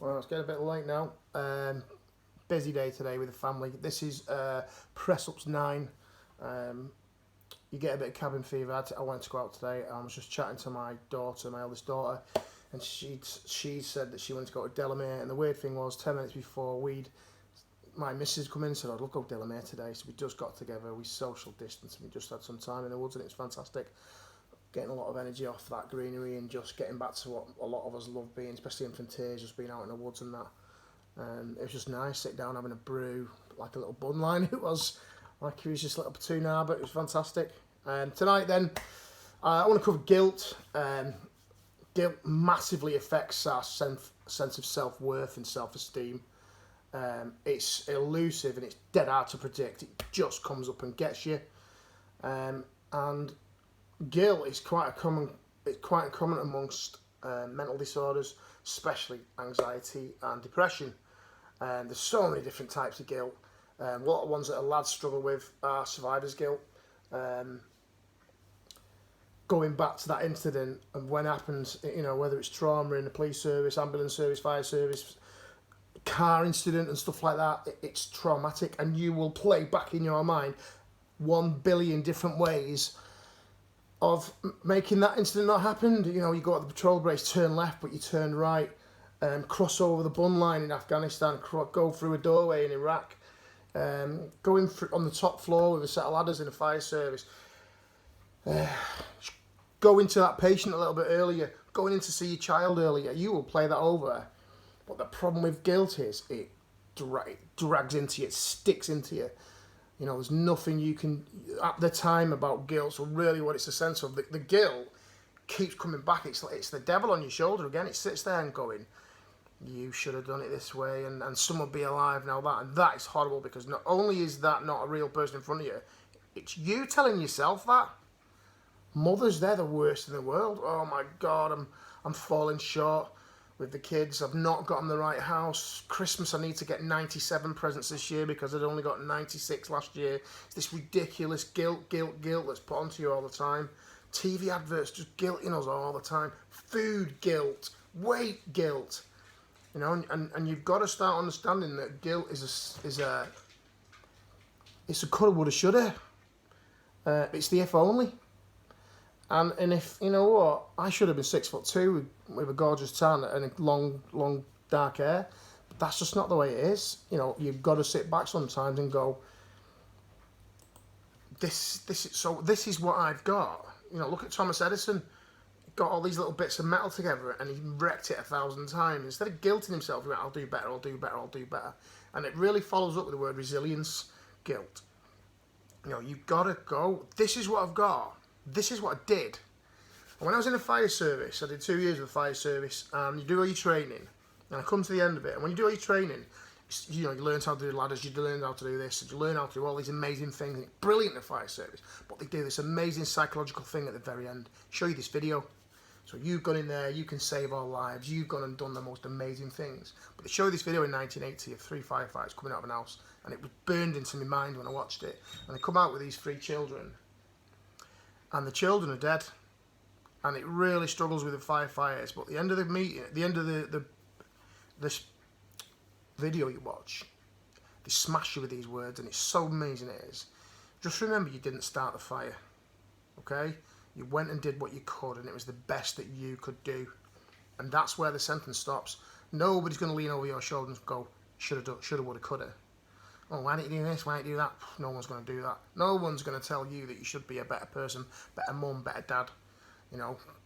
Well, it's getting a bit late now. Busy day today with the family. This is Press Ups 9. Um, you get a bit of cabin fever. I wanted to go out today. I was just chatting to my daughter, my eldest daughter, and she said that she wanted to go to Delamere. And the weird thing was, 10 minutes before my missus come in and said, "I'd look up Delamere today." So we just got together. We social distance and we just had some time in the woods, and it was fantastic. Getting a lot of energy off that greenery and just getting back to what a lot of us love being, especially infantries, just being out in the woods and that. It was just nice, sit down having a brew, like a little bun line. It was like he was just a little platoon, but it was fantastic. Tonight then, I want to cover guilt. Guilt massively affects our sense of self-worth and self-esteem. It's elusive and it's dead hard to predict. It just comes up and gets you. And guilt is quite common amongst mental disorders, especially anxiety and depression. There's so many different types of guilt. A lot of ones that lads struggle with are survivor's guilt. Going back to that incident and when it happens, whether it's trauma in the police service, ambulance service, fire service, car incident and stuff like that, it's traumatic, and you will play back in your mind 1 billion different ways of making that incident not happen. You go at the patrol brace, turn left, but you turn right, cross over the bun line in Afghanistan, go through a doorway in Iraq, going on the top floor with a set of ladders in the fire service, go into that patient a little bit earlier, going in to see your child earlier. You will play that over. But the problem with guilt is it drags into you, it sticks into you. There's nothing you can, at the time, about guilt. So really what it's a sense of, the guilt keeps coming back. It's the devil on your shoulder again. It sits there and going, you should have done it this way, and someone be alive now that. And that is horrible, because not only is that not a real person in front of you, it's you telling yourself that. Mothers, they're the worst in the world. Oh my God, I'm falling short with the kids. I've not gotten the right house. Christmas, I need to get 97 presents this year because I'd only got 96 last year. It's this ridiculous guilt that's put onto you all the time. TV adverts just guilting us all the time. Food guilt, weight guilt. And you've got to start understanding that guilt is a coulda, woulda, shoulda. It's the if only. And if, I should have been 6'2" with a gorgeous tan and a long dark hair. But that's just not the way it is. You've got to sit back sometimes and go, this is what I've got. Look at Thomas Edison. He got all these little bits of metal together and he wrecked it 1,000 times. Instead of guilting himself, he went, I'll do better. And it really follows up with the word resilience, guilt. You've got to go, this is what I've got. This is what I did. And when I was in the fire service, I did 2 years of the fire service, and you do all your training. And I come to the end of it, and when you do all your training, you learn how to do ladders, you learn how to do this, you learn how to do all these amazing things. It's brilliant in the fire service. But they do this amazing psychological thing at the very end. Show you this video. So you've gone in there, you can save our lives, you've gone and done the most amazing things. But they show you this video in 1980 of 3 firefighters coming out of an house, and it was burned into my mind when I watched it. And they come out with these 3 children. And the children are dead, and it really struggles with the firefighters. But at the end of the meeting, at the end of this video you watch, they smash you with these words, and it's so amazing it is. Just remember, you didn't start the fire, okay? You went and did what you could, and it was the best that you could do. And that's where the sentence stops. Nobody's going to lean over your shoulder and go, shoulda, woulda, coulda. Oh, why didn't you do this? Why didn't you do that? No one's going to do that. No one's going to tell you that you should be a better person, better mum, better dad.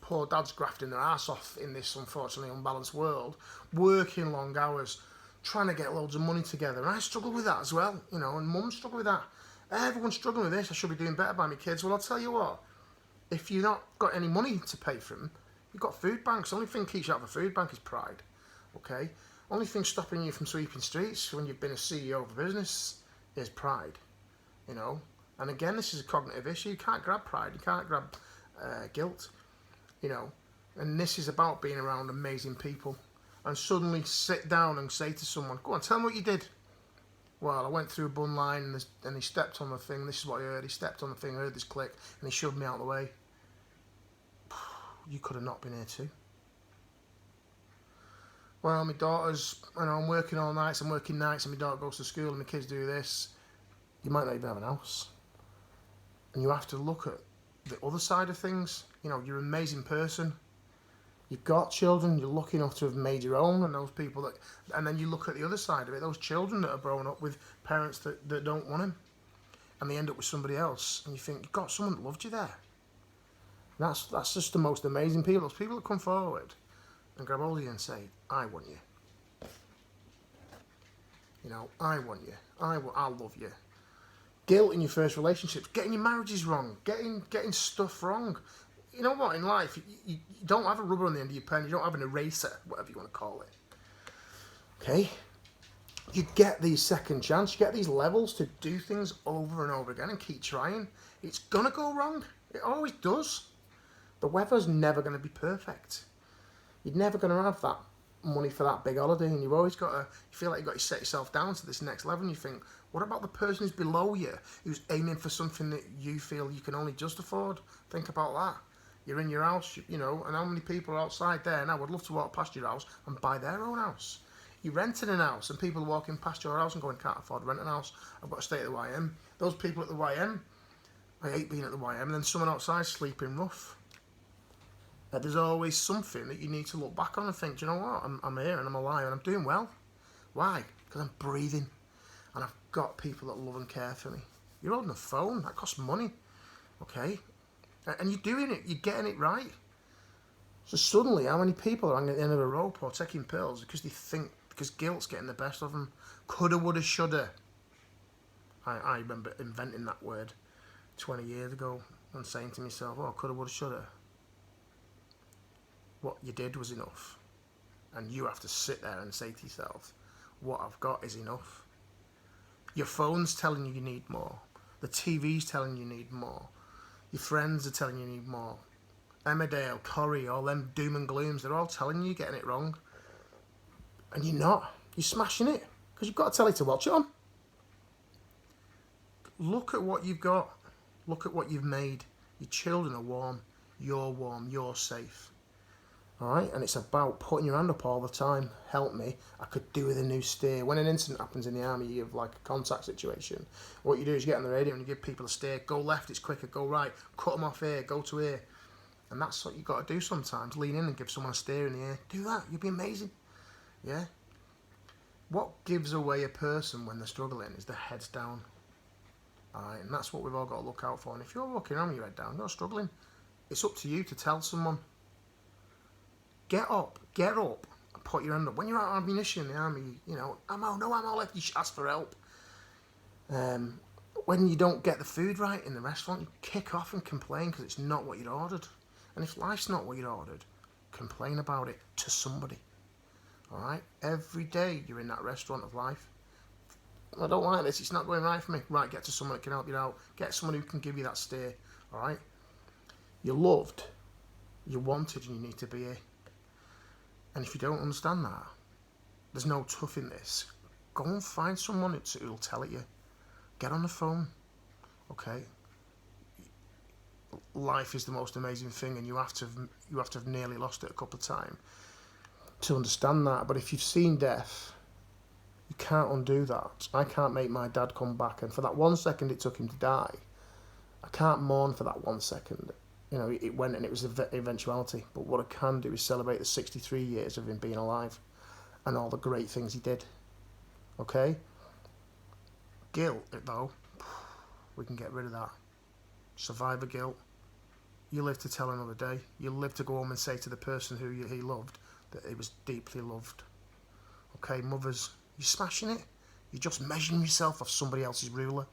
Poor dads grafting their ass off in this unfortunately unbalanced world, working long hours, trying to get loads of money together. And I struggle with that as well, and mums struggle with that. Everyone's struggling with this. I should be doing better by my kids. Well, I'll tell you what, if you've not got any money to pay for them, you've got food banks. The only thing that keeps you out of a food bank is pride, okay? Only thing stopping you from sweeping streets when you've been a CEO of a business is pride, And again, this is a cognitive issue. You can't grab pride. You can't grab guilt, And this is about being around amazing people. And suddenly sit down and say to someone, go on, tell me what you did. Well, I went through a bun line and he stepped on the thing. This is what I heard. He stepped on the thing, I heard this click, and he shoved me out of the way. You could have not been here too. Well, well, my daughter's, I'm working all nights, I'm working nights, and my daughter goes to school, and my kids do this. You might not even have an house. And you have to look at the other side of things. You're an amazing person. You've got children, you're lucky enough to have made your own, and those people that... And then you look at the other side of it, those children that are growing up with parents that don't want them, and they end up with somebody else, and you think, you've got someone that loved you there. And that's just the most amazing people. Those people that come forward and grab hold of you and say, I want you. I want you. I love you. Guilt in your first relationships, getting your marriages wrong, getting stuff wrong. You know what, in life, you don't have a rubber on the end of your pen, you don't have an eraser, whatever you want to call it. Okay? You get these second chance, you get these levels to do things over and over again and keep trying. It's gonna go wrong. It always does. The weather's never gonna be perfect. You're never gonna have that money for that big holiday, and you've always got to, you feel like you've got to set yourself down to this next level, and you think, what about the person who's below you, who's aiming for something that you feel you can only just afford? Think about that. You're in your house, and how many people are outside there now would love to walk past your house and buy their own house. You're renting an house, and people are walking past your house and going, can't afford to rent an house, I've got to stay at the YM. Those people at the YM, I hate being at the YM, and then someone outside sleeping rough. There's always something that you need to look back on and think, do you know what, I'm here and I'm alive and I'm doing well. Why? Because I'm breathing, and I've got people that love and care for me. You're holding a phone, that costs money, okay? And you're doing it, you're getting it right. So suddenly, how many people are at the end of a rope or taking pills because they think, because guilt's getting the best of them? Coulda, woulda, shoulda. I remember inventing that word 20 years ago and saying to myself, oh, coulda, woulda, shoulda. What you did was enough. And you have to sit there and say to yourself, what I've got is enough. Your phone's telling you need more. The TV's telling you need more. Your friends are telling you need more. Emmerdale, Corrie, all them doom and glooms, they're all telling you you're getting it wrong. And you're not. You're smashing it. Because you've got to tell it to watch it on. Look at what you've got. Look at what you've made. Your children are warm. You're safe. Alright, and it's about putting your hand up all the time. Help me, I could do with a new steer. When an incident happens in the army, you have like a contact situation. What you do is you get on the radio and you give people a steer. Go left, it's quicker. Go right, cut them off here, go to here. And that's what you've got to do sometimes. Lean in and give someone a steer in the ear. Do that, you'll be amazing. Yeah? What gives away a person when they're struggling is their head's down. Alright, and that's what we've all got to look out for. And if you're walking around with your head down, you're struggling, it's up to you to tell someone. Get up, and put your hand up. When you're out of ammunition in the army, ammo, no ammo left, you should ask for help. When you don't get the food right in the restaurant, you kick off and complain because it's not what you'd ordered. And if life's not what you'd ordered, complain about it to somebody. Alright? Every day you're in that restaurant of life. I don't like this, it's not going right for me. Right, get to someone that can help you out. Get someone who can give you that steer. Alright? You're loved, you're wanted, and you need to be here. And if you don't understand that, there's no tough in this. Go and find someone who'll tell it you. Get on the phone, okay? Life is the most amazing thing, and you have to have nearly lost it a couple of times to understand that. But if you've seen death, you can't undo that. I can't make my dad come back, and for that 1 second it took him to die, I can't mourn for that 1 second. It went and it was an eventuality. But what I can do is celebrate the 63 years of him being alive and all the great things he did. Okay? Guilt, though, we can get rid of that. Survivor guilt. You live to tell another day. You live to go home and say to the person who he loved that he was deeply loved. Okay, mothers, you're smashing it. You're just measuring yourself off somebody else's ruler.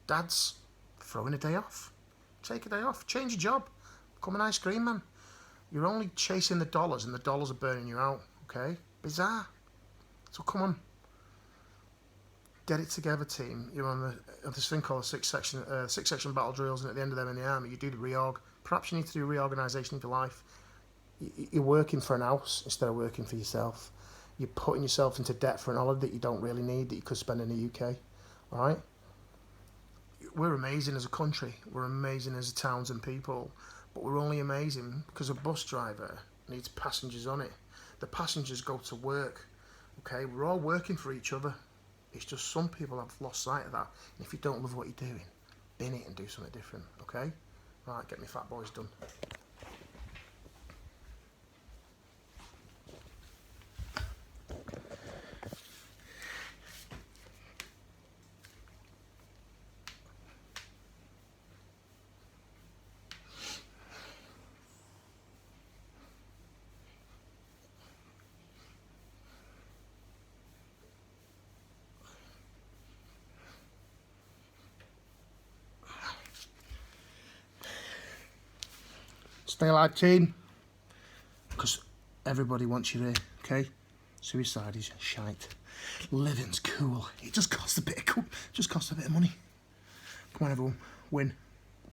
Dads, throwing a day off. Take a day off. Change your job. Become an ice cream man. You're only chasing the dollars, and the dollars are burning you out. Okay? Bizarre. So come on. Get it together, team. You're on this thing called six section battle drills, and at the end of them in the army, you do the reorg. Perhaps you need to do reorganisation of your life. You're working for an house instead of working for yourself. You're putting yourself into debt for an holiday that you don't really need, that you could spend in the UK. All right? We're amazing as a country. We're amazing as towns and people. But we're only amazing because a bus driver needs passengers on it. The passengers go to work. Okay, we're all working for each other. It's just some people have lost sight of that. And if you don't love what you're doing, bin it and do something different. Okay? Right, get me fat boys done. Stay alive, team. Because everybody wants you here, okay? Suicide is shite. Living's cool. It just costs a bit of money. Come on, everyone. Win.